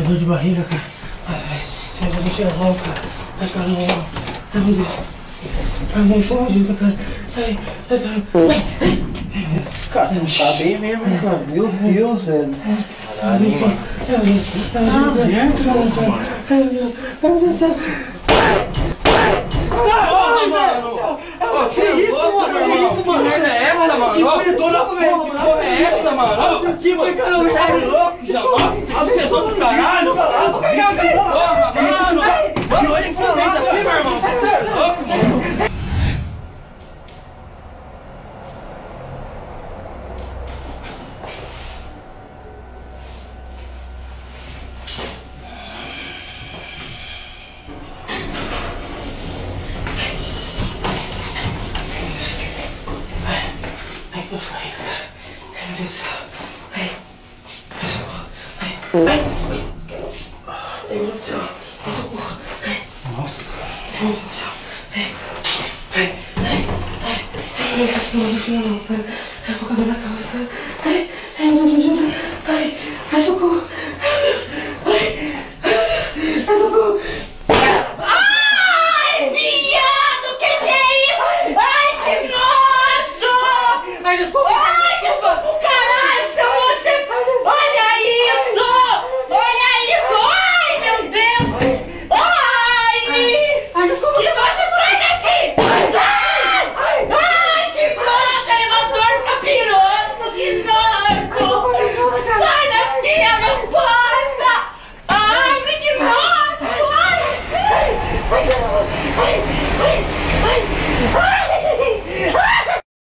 dor de barriga, cara. Ai, sai pra deixar logo, cara. Ai, cara, não. Ai, meu Deus. Ai, meu Deus, você me ajuda, cara. Ai, cara. Cara, você não tá bem mesmo, cara. Meu Deus, velho. Caralho, mano. Que isso, mano? Que isso, mano? Que merda é essa, mano? Que corredora, velho? Que porra é essa, mano? Olha aqui, mano. Caramba, tá louco já? Nossa, que pessoa do caralho. Porra, mano. Mano, olha que você fez aqui, meu irmão. Você é louco, mano. Ai, socorro.